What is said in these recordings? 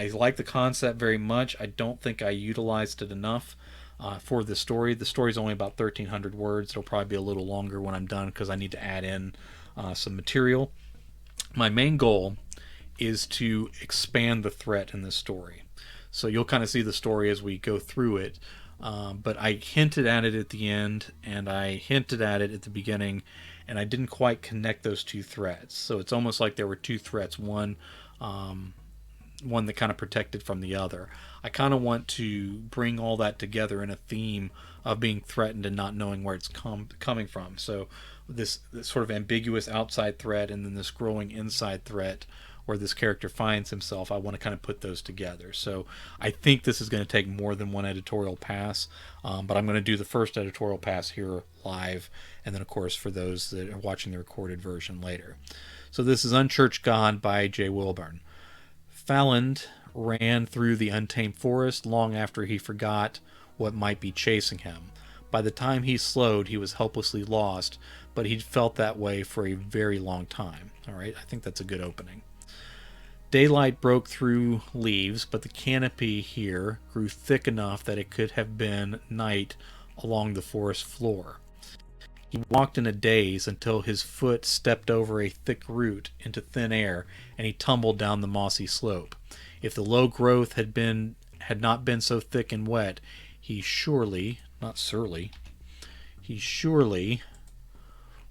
I like the concept very much. I don't think I utilized it enough for the story. The story's only about 1,300 words. It'll probably be a little longer when I'm done because I need to add in some material. My main goal is to expand the threat in this story. So you'll kind of see the story as we go through it. But I hinted at it at the end, and I hinted at it at the beginning, and I didn't quite connect those two threats. So it's almost like there were two threats. One that kind of protected from the other. I kind of want to bring all that together in a theme of being threatened and not knowing where it's coming from. So this sort of ambiguous outside threat and then this growing inside threat where this character finds himself, I want to kind of put those together. So I think this is going to take more than one editorial pass, but I'm going to do the first editorial pass here live, and then of course for those that are watching the recorded version later. So this is Unchurched God by Jay Wilburn. Falland ran through the untamed forest long after he forgot what might be chasing him. By the time he slowed, he was helplessly lost, but he'd felt that way for a very long time. All right, I think that's a good opening. Daylight broke through leaves, but the canopy here grew thick enough that it could have been night along the forest floor. He walked in a daze until his foot stepped over a thick root into thin air, and he tumbled down the mossy slope. If the low growth had not been so thick and wet, he surely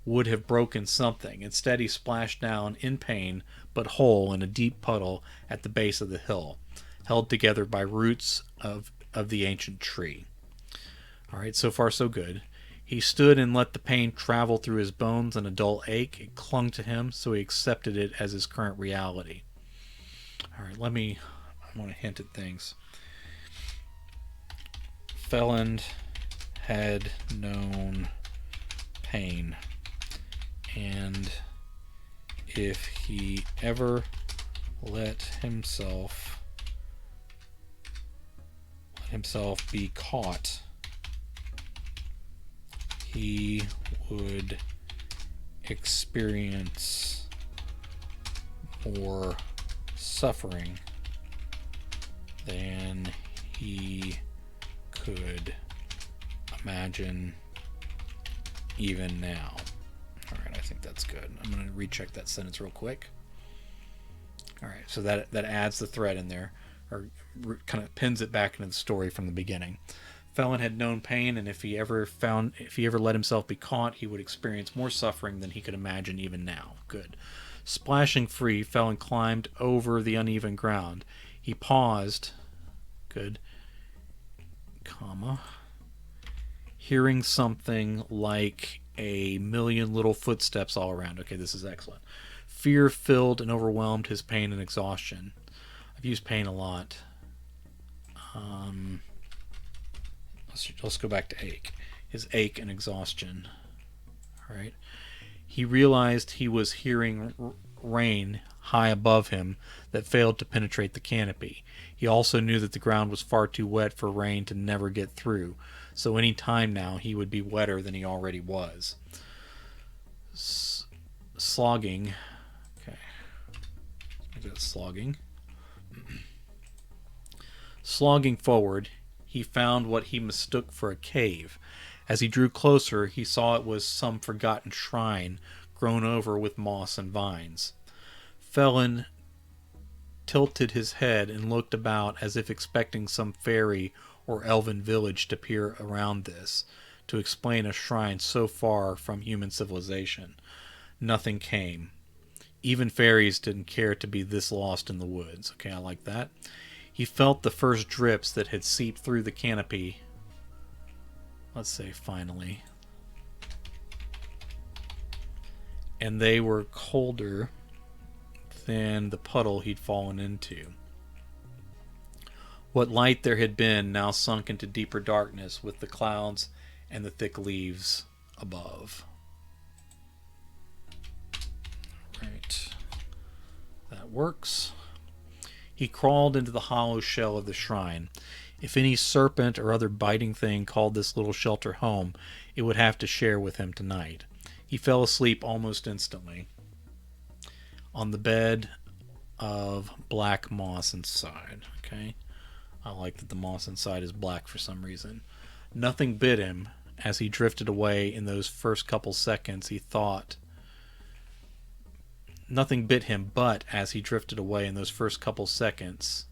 would have broken something. Instead, he splashed down in pain, but whole, in a deep puddle at the base of the hill, held together by roots of the ancient tree. All right, so far so good. He stood and let the pain travel through his bones in a dull ache. It clung to him, so he accepted it as his current reality. All right, I want to hint at things. Falland had known pain, and if he ever let himself be caught, he would experience more suffering than he could imagine even now. All right, I think that's good. I'm going to recheck that sentence real quick. All right, so that adds the thread in there, or kind of pins it back into the story from the beginning. Falland had known pain, and if he ever let himself be caught, he would experience more suffering than he could imagine even now. Good. Splashing free, Falland climbed over the uneven ground. He paused. Good. Comma. Hearing something like a million little footsteps all around. Okay, this is excellent. Fear filled and overwhelmed his pain and exhaustion. I've used pain a lot. Let's go back to ache. His ache and exhaustion. All right. He realized he was hearing rain high above him that failed to penetrate the canopy. He also knew that the ground was far too wet for rain to never get through, so any time now he would be wetter than he already was. Slogging. Okay. Maybe that's slogging. Slogging forward, he found what he mistook for a cave. As he drew closer, he saw it was some forgotten shrine grown over with moss and vines. Falland tilted his head and looked about as if expecting some fairy or elven village to appear around this to explain a shrine so far from human civilization. Nothing came. Even fairies didn't care to be this lost in the woods. Okay, I like that. He felt the first drips that had seeped through the canopy. Let's say finally. And they were colder than the puddle he'd fallen into. What light there had been now sunk into deeper darkness with the clouds and the thick leaves above. Right. That works. He crawled into the hollow shell of the shrine. If any serpent or other biting thing called this little shelter home, it would have to share with him tonight. He fell asleep almost instantly. On the bed of black moss inside. Okay, I like that the moss inside is black for some reason. Nothing bit him as he drifted away in those first couple seconds. He thought nothing bit him, but as he drifted away in those first couple seconds,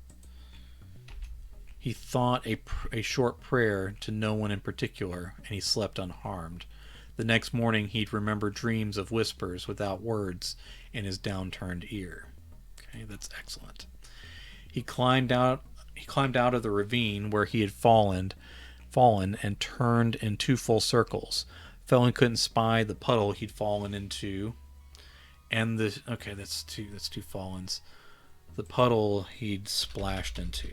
he thought a short prayer to no one in particular, and he slept unharmed. The next morning he'd remember dreams of whispers without words in his downturned ear. Okay, that's excellent. He climbed out of the ravine where he had fallen and turned in 2 full circles. Felon couldn't spy the puddle he'd fallen into, and that's two fallens. The puddle he'd splashed into.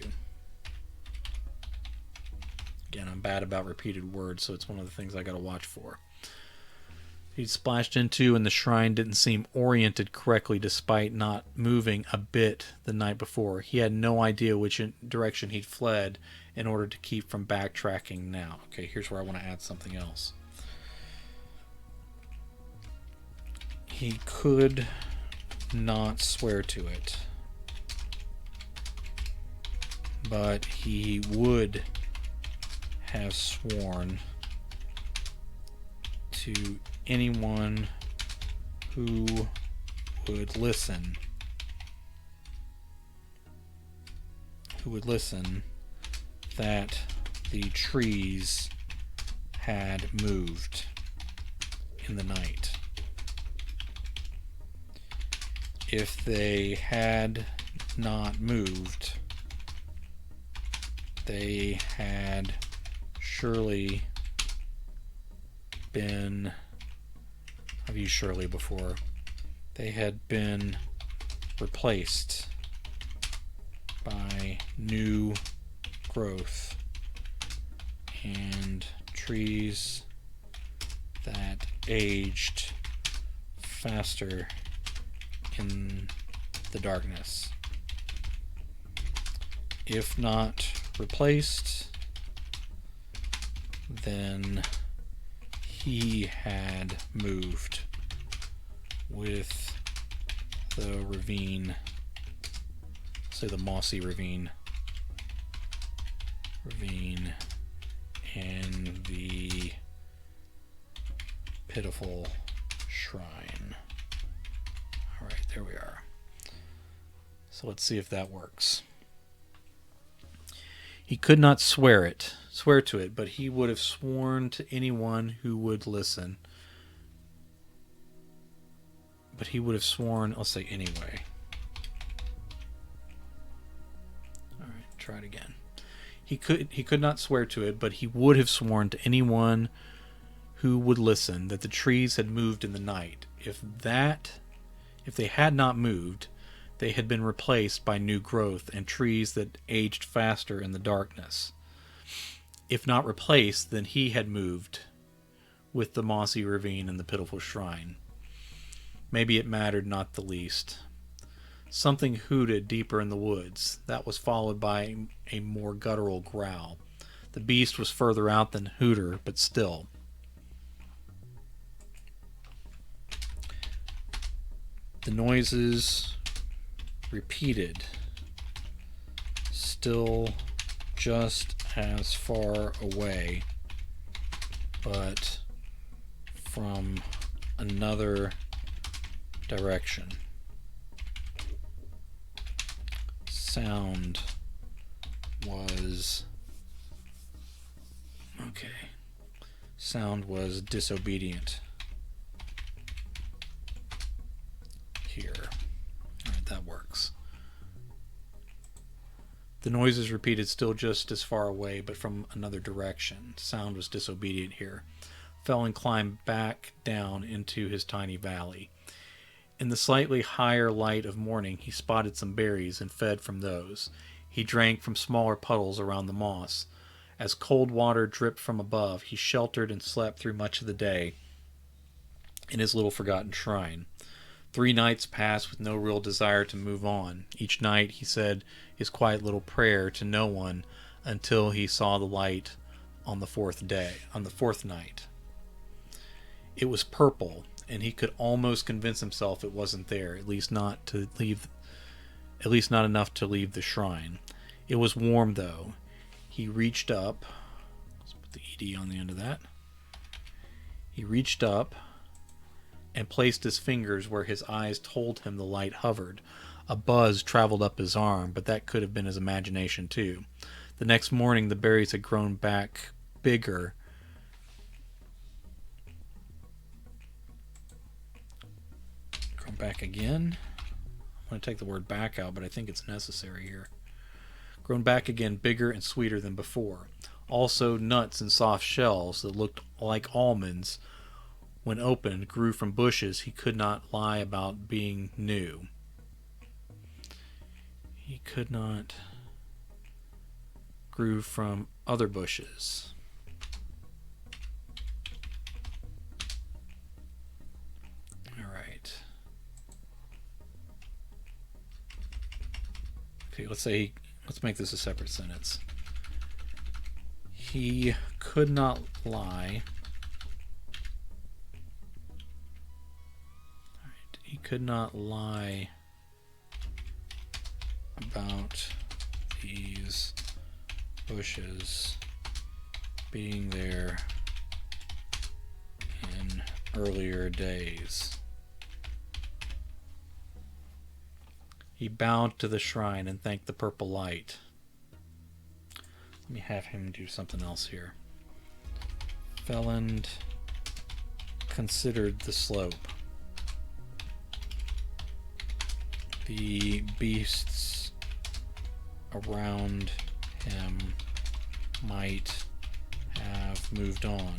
Again, I'm bad about repeated words, so it's one of the things I gotta watch for. He'd splashed into, and the shrine didn't seem oriented correctly despite not moving a bit the night before. He had no idea which direction he'd fled in order to keep from backtracking now. Okay, here's where I want to add something else. He could not swear to it, but he would have sworn to anyone who would listen that the trees had moved in the night. If they had not moved, they had surely been, I've used surely before, they had been replaced by new growth and trees that aged faster in the darkness. If not replaced, then he had moved with the ravine, say the mossy ravine and the pitiful shrine. All right, there we are. So let's see if that works. He could not swear to it, but he would have sworn to anyone who would listen. But he would have sworn, I'll say anyway. All right, try it again. He could not swear to it, but he would have sworn to anyone who would listen that the trees had moved in the night. If they had not moved, they had been replaced by new growth and trees that aged faster in the darkness. If not replaced, then he had moved with the mossy ravine and the pitiful shrine. Maybe it mattered not the least. Something hooted deeper in the woods. That was followed by a more guttural growl. The beast was further out than Hooter, but still. The noises repeated, still just as far away, but from another direction. Sound was disobedient here. All right, that works. The noises repeated, still just as far away, but from another direction. Sound was disobedient here. Felon climbed back down into his tiny valley. In the slightly higher light of morning, he spotted some berries and fed from those. He drank from smaller puddles around the moss. As cold water dripped from above, he sheltered and slept through much of the day in his little forgotten shrine. 3 nights passed with no real desire to move on. Each night he said his quiet little prayer to no one until he saw the light on the 4th night. It was purple, and he could almost convince himself it wasn't there, at least not to leave at least not enough to leave the shrine. It was warm, though. He reached up. Let's put the ED on the end of that. He reached up and placed his fingers where his eyes told him the light hovered. A buzz traveled up his arm, but that could have been his imagination, too. The next morning, the berries had grown back bigger. Grown back again. I'm going to take the word back out, but I think it's necessary here. Grown back again, bigger and sweeter than before. Also, nuts and soft shells that looked like almonds, when opened, grew from bushes he could not lie about being new. He could not grew from other bushes. All right. Okay, let's make this a separate sentence. He could not lie. All right. He could not lie about these bushes being there in earlier days. He bowed to the shrine and thanked the purple light. Let me have him do something else here. Felland considered the slope. The beasts around him might have moved on.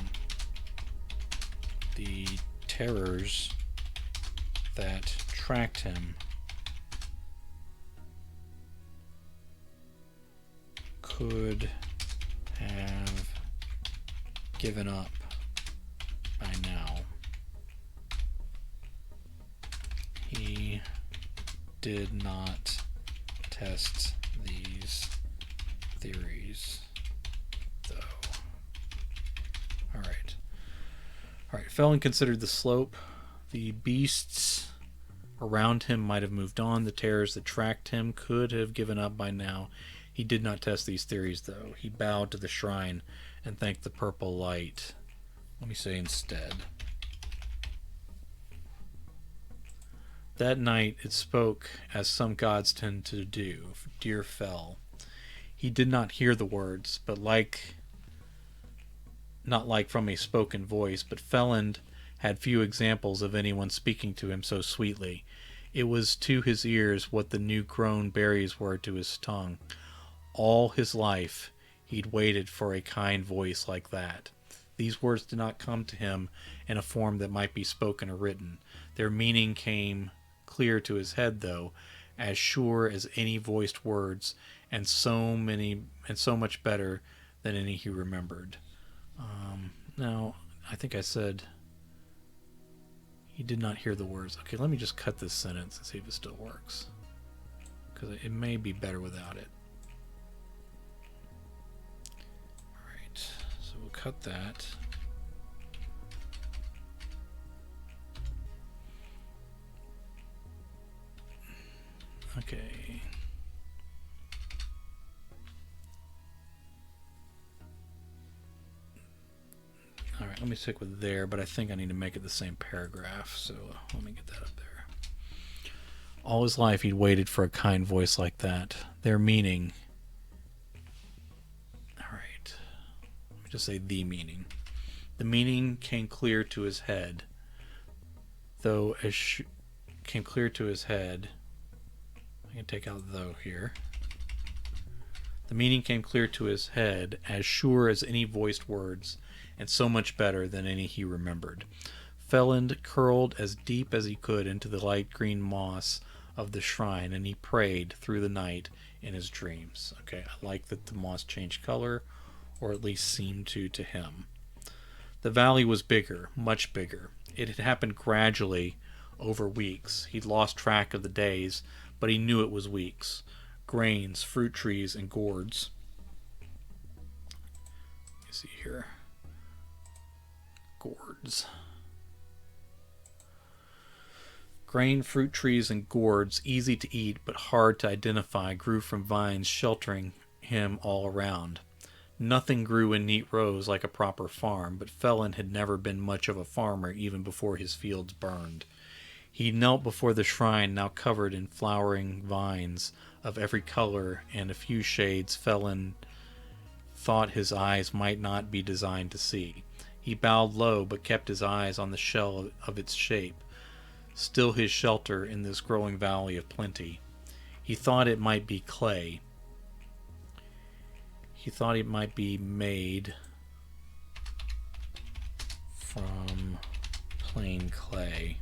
The terrors that tracked him could have given up by now. He did not test these theories, though. All right. Felon considered the slope. The beasts around him might have moved on. The terrors that tracked him could have given up by now. He did not test these theories, though. He bowed to the shrine and thanked the purple light. Let me say instead. That night it spoke as some gods tend to do. Dear Fel. He did not hear the words, but not like from a spoken voice, but Felland had few examples of anyone speaking to him so sweetly. It was to his ears what the new-grown berries were to his tongue. All his life he'd waited for a kind voice like that. These words did not come to him in a form that might be spoken or written. Their meaning came clear to his head, though, as sure as any voiced words, and so much better than any he remembered. Now, I think I said he did not hear the words. Okay, let me just cut this sentence and see if it still works, because it may be better without it. Alright, so we'll cut that. Okay. Alright, let me stick with there, but I think I need to make it the same paragraph, so let me get that up there. All his life he'd waited for a kind voice like that. Their meaning. Alright. Let me just say the meaning. The meaning came clear to his head, came clear to his head. I can take out though here. The meaning came clear to his head, as sure as any voiced words, and so much better than any he remembered. Felland curled as deep as he could into the light green moss of the shrine, and he prayed through the night in his dreams. Okay, I like that the moss changed color, or at least seemed to him. The valley was bigger, much bigger. It had happened gradually over weeks. He'd lost track of the days, but he knew it was weeks. Grains, fruit trees, and gourds. Let me see here. Gourds. Grain, fruit trees, and gourds, easy to eat but hard to identify, grew from vines sheltering him all around. Nothing grew in neat rows like a proper farm, but Felon had never been much of a farmer even before his fields burned. He knelt before the shrine, now covered in flowering vines of every color and a few shades Felon thought his eyes might not be designed to see. He bowed low, but kept his eyes on the shell of its shape, still his shelter in this growing valley of plenty. He thought it might be clay. He thought it might be made from plain clay.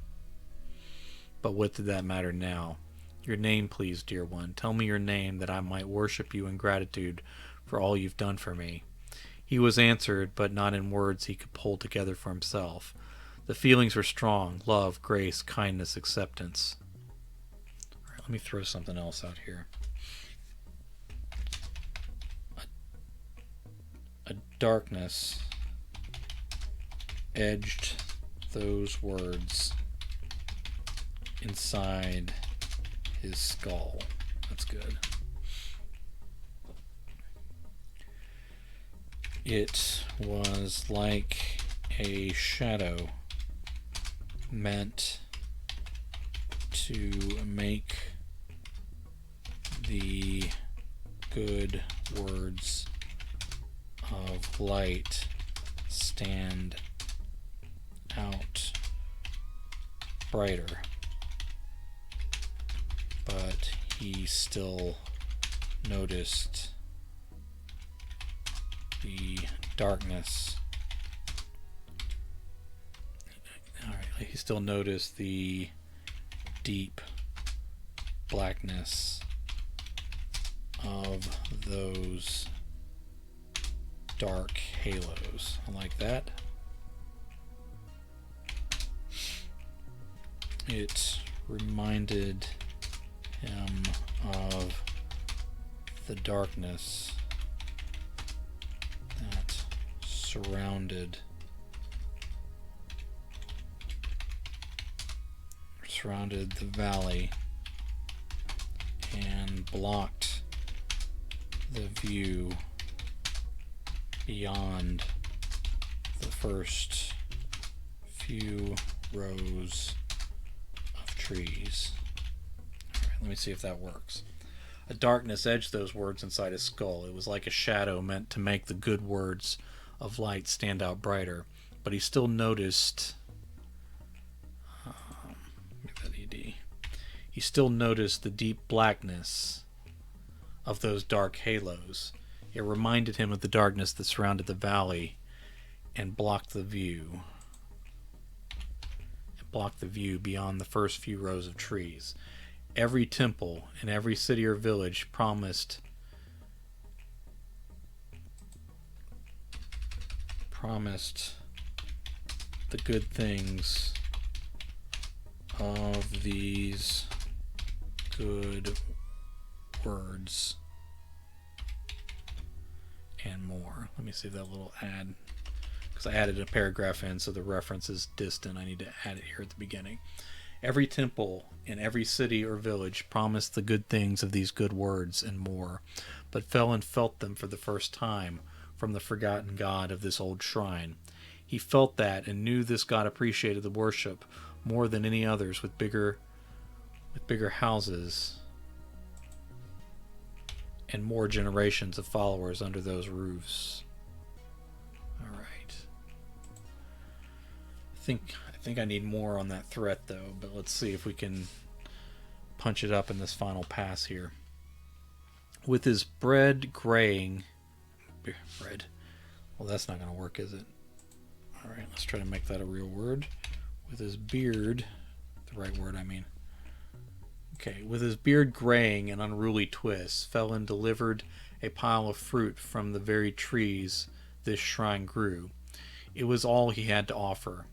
But what did that matter now? Your name, please, dear one. Tell me your name, that I might worship you in gratitude for all you've done for me. He was answered, but not in words he could pull together for himself. The feelings were strong: love, grace, kindness, acceptance. All right, let me throw something else out here. A darkness edged those words inside his skull. That's good. It was like a shadow meant to make the good words of light stand out brighter, but he still noticed the darkness. Alright, he still noticed the deep blackness of those dark halos. I like that. It reminded him of the darkness that surrounded the valley and blocked the view beyond the first few rows of trees. All right, let me see if that works. A darkness edged those words inside his skull. It was like a shadow meant to make the good words of light stand out brighter, but he still noticed he still noticed the deep blackness of those dark halos. It reminded him of the darkness that surrounded the valley and blocked the view. It blocked the view beyond the first few rows of trees. Every temple in every city or village promised the good things of these good words and more. Let me see that little ad, because I added a paragraph in, so the reference is distant. I need to add it here at the beginning. Every temple in every city or village promised the good things of these good words and more, but Felon felt them for the first time from the forgotten God of this old shrine. He felt that and knew this God appreciated the worship more than any others, with bigger houses and more generations of followers under those roofs. All right. I think I need more on that threat though, but let's see if we can punch it up in this final pass here. With his bread graying, well, that's not going to work, is it? All right, let's try to make that a real word. With his beard, the right word I mean. Okay, with his beard graying in unruly twists, Felon delivered a pile of fruit from the very trees this shrine grew. It was all he had to offer.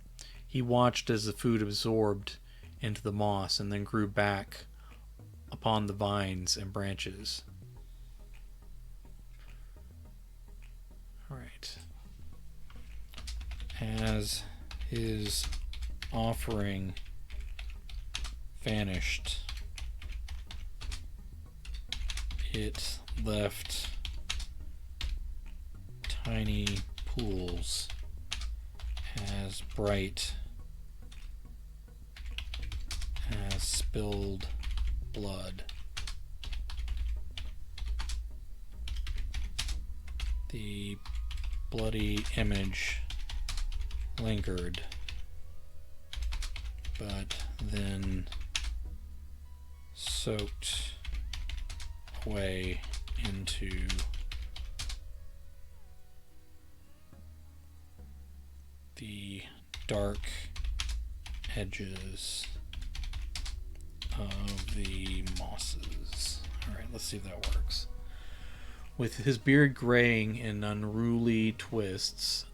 He watched as the food absorbed into the moss and then grew back upon the vines and branches. All right. As his offering vanished, it left tiny pools as bright as spilled blood. The bloody image lingered, but then soaked away into the dark edges of the mosses. Alright, let's see if that works. With his beard graying in unruly twists,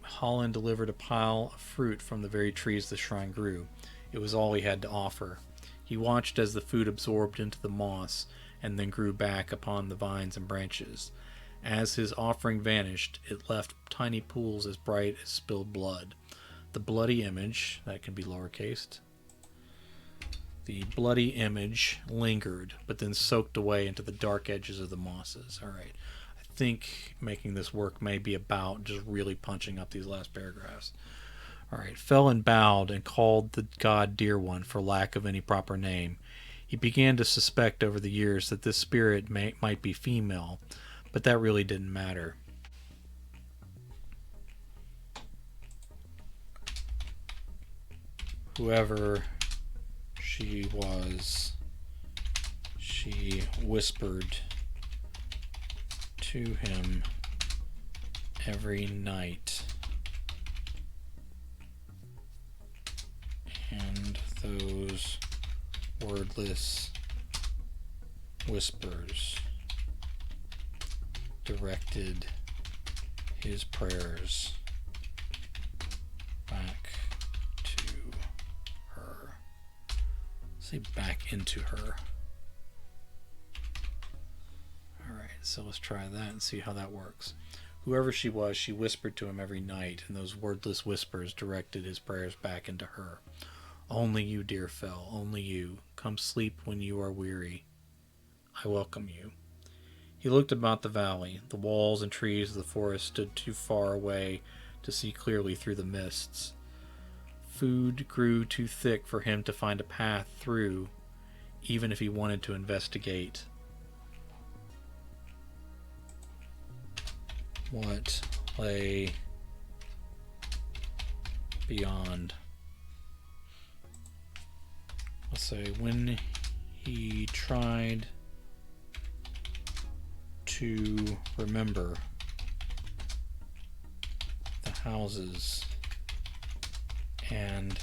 Holland delivered a pile of fruit from the very trees the shrine grew. It was all he had to offer. He watched as the food absorbed into the moss and then grew back upon the vines and branches. As his offering vanished, it left tiny pools as bright as spilled blood. The bloody image, that can be lowercased, the bloody image lingered, but then soaked away into the dark edges of the mosses. Alright, I think making this work may be about just really punching up these last paragraphs. Alright, fell and bowed and called the god Dear One for lack of any proper name. He began to suspect over the years that this spirit might be female, but that really didn't matter. Whoever she was, she whispered to him every night, and those wordless whispers directed his prayers back to her. Say back into her. Alright, so let's try that and see how that works. Whoever she was, she whispered to him every night, and those wordless whispers directed his prayers back into her. Only you, dear Fell, only you. Come sleep when you are weary. I welcome you. He looked about the valley. The walls and trees of the forest stood too far away to see clearly through the mists. Food grew too thick for him to find a path through, even if he wanted to investigate. What lay beyond? Let's say when he tried to remember the houses and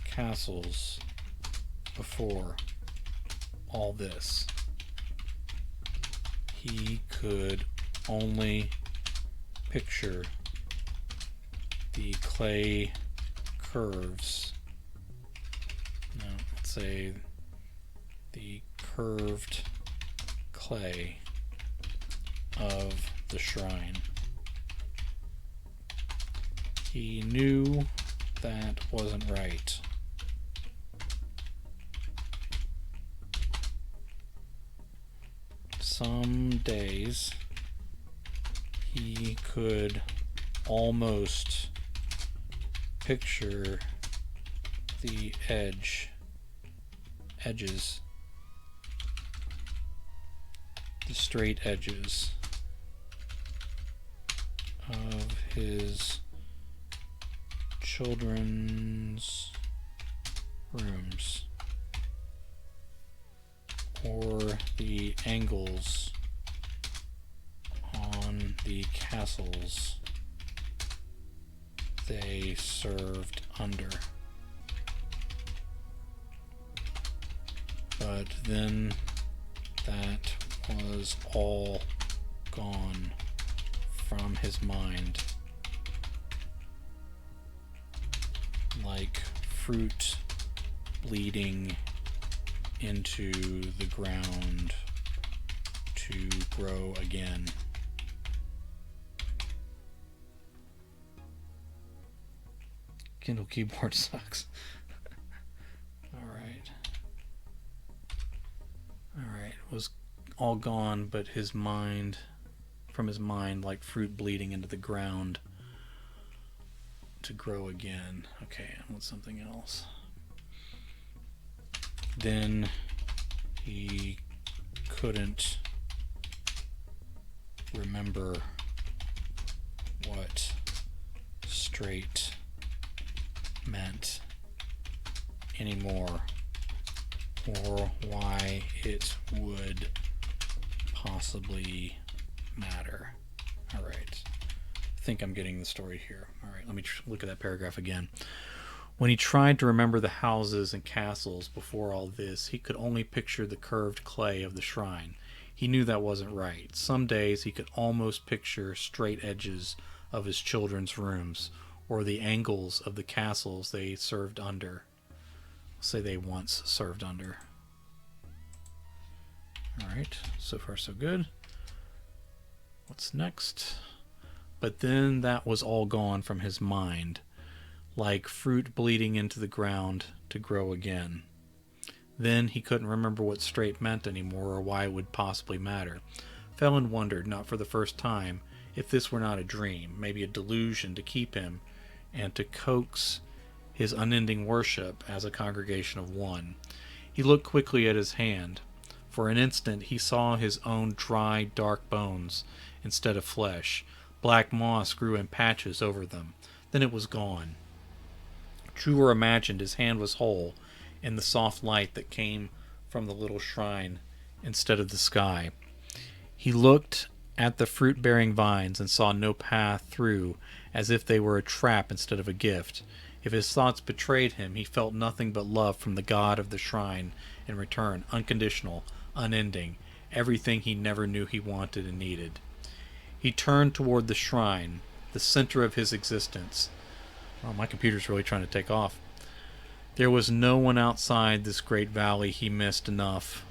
castles before all this, he could only picture the clay curves. No, let's say the curved clay of the shrine. He knew that wasn't right. Some days he could almost picture the edges, the straight edges of his children's rooms, or the angles on the castles they served under. But then that was all gone from his mind, like fruit bleeding into the ground to grow again. Kindle keyboard sucks. All right. was all gone, but his mind, from his mind, like fruit bleeding into the ground to grow again. Okay, I want something else. Then he couldn't remember what straight meant anymore, or why it would possibly matter. All right. I think I'm getting the story here. All right, let me look at that paragraph again. When he tried to remember the houses and castles before all this, he could only picture the curved clay of the shrine. He knew that wasn't right. Some days he could almost picture straight edges of his children's rooms, or the angles of the castles they served under. Say they once served under. Alright, so far so good. What's next? But then that was all gone from his mind, like fruit bleeding into the ground to grow again. Then he couldn't remember what straight meant anymore, or why it would possibly matter. Phelan wondered, not for the first time, if this were not a dream, maybe a delusion to keep him and to coax his unending worship as a congregation of one. He looked quickly at his hand. For an instant he saw his own dry, dark bones instead of flesh. Black moss grew in patches over them. Then it was gone. True or imagined, his hand was whole in the soft light that came from the little shrine instead of the sky. He looked at the fruit-bearing vines and saw no path through, as if they were a trap instead of a gift. If his thoughts betrayed him, he felt nothing but love from the god of the shrine in return, unconditional, unending, everything he never knew he wanted and needed. He turned toward the shrine, the center of his existence. Oh, my computer's really trying to take off. There was no one outside this great valley he missed enough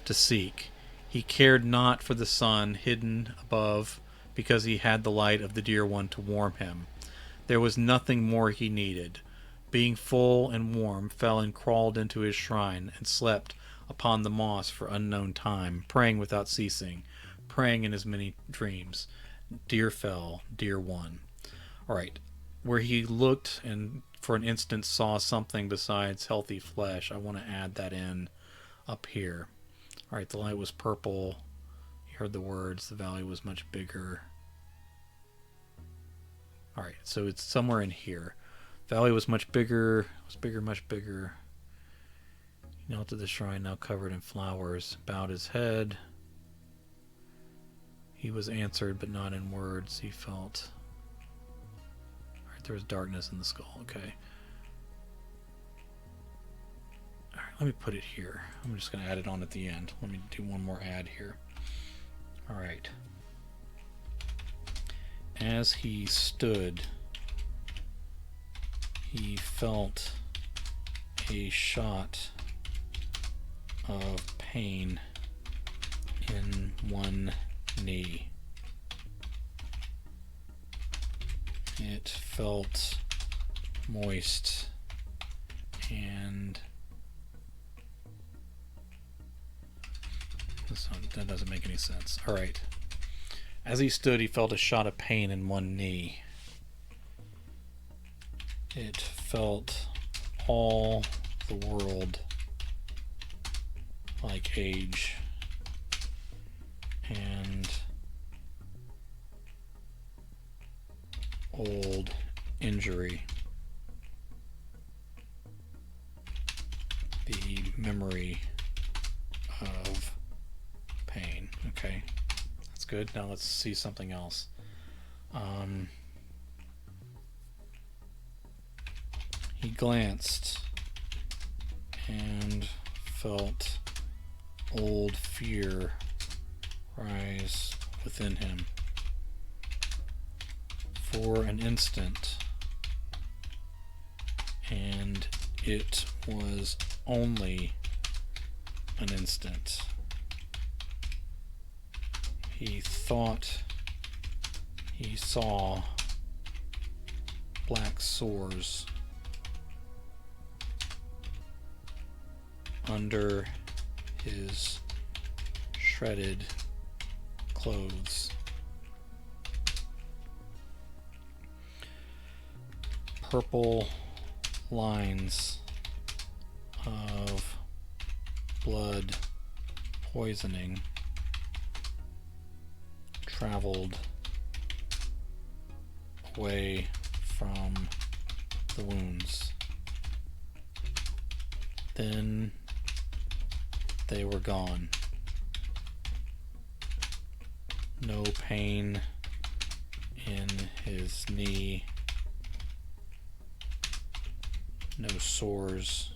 to seek. He cared not for the sun hidden above, because he had the light of the dear one to warm him. There was nothing more he needed. Being full and warm, Phelan crawled into his shrine and slept upon the moss for unknown time, praying without ceasing, praying in his many dreams. Dear Fel, dear one. All right, where he looked and for an instant saw something besides healthy flesh, I want to add that in up here. All right, the light was purple. You heard the words. The valley was much bigger. All right, so it's somewhere in here. Valley was much bigger. Was bigger, much bigger. He knelt at the shrine, now covered in flowers. Bowed his head. He was answered, but not in words. He felt. All right, there was darkness in the skull. Okay. All right, let me put it here. I'm just going to add it on at the end. Let me do one more add here. All right. As he stood, he felt a shot of pain in one knee. It felt moist and that doesn't make any sense. All right. As he stood, he felt a shot of pain in one knee. It felt all the world like age and old injury. The memory of pain. Okay. Good. Now let's see something else. He glanced and felt old fear rise within him. For an instant, and it was only an instant. He thought he saw black sores under his shredded clothes. Purple lines of blood poisoning traveled away from the wounds. Then they were gone. No pain in his knee, no sores,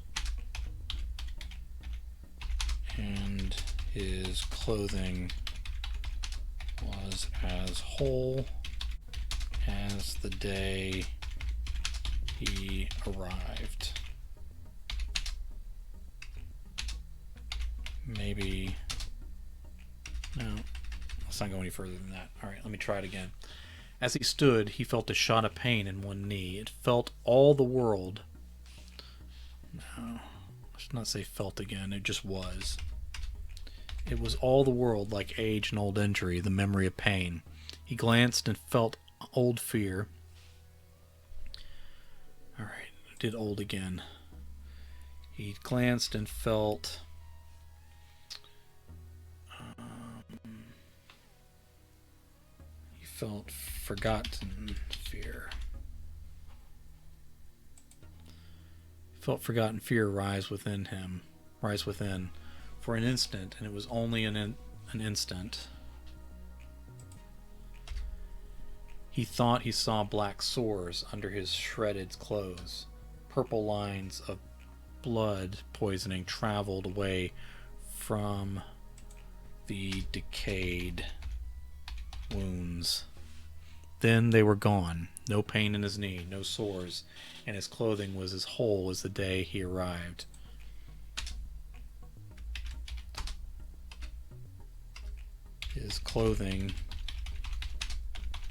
and his clothing was as whole as the day he arrived. Maybe, no, let's not go any further than that. All right, let me try it again. As he stood, he felt a shot of pain in one knee. It felt all the world. No, I should not say felt again, it just was. It was all the world, like age and old injury, the memory of pain. He glanced and felt old fear. All right, I did old again. He glanced and felt forgotten fear. Felt forgotten fear rise within for an instant, and it was only an instant. He thought he saw black sores under his shredded clothes. Purple lines of blood poisoning traveled away from the decayed wounds. Then they were gone. No pain in his knee, no sores, and his clothing was as whole as the day he arrived. His clothing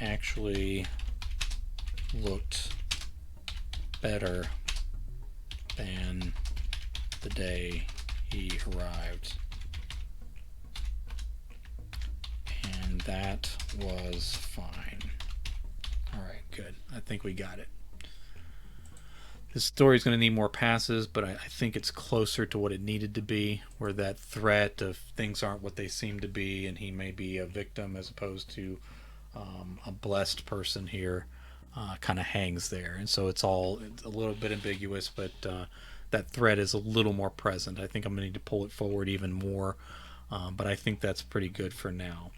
actually looked better than the day he arrived. And that was fine. Alright, good. I think we got it. This story is going to need more passes, but I think it's closer to what it needed to be, where that threat of things aren't what they seem to be, and he may be a victim as opposed to a blessed person here, kind of hangs there. And so it's a little bit ambiguous, but that threat is a little more present. I think I'm going to need to pull it forward even more, but I think that's pretty good for now.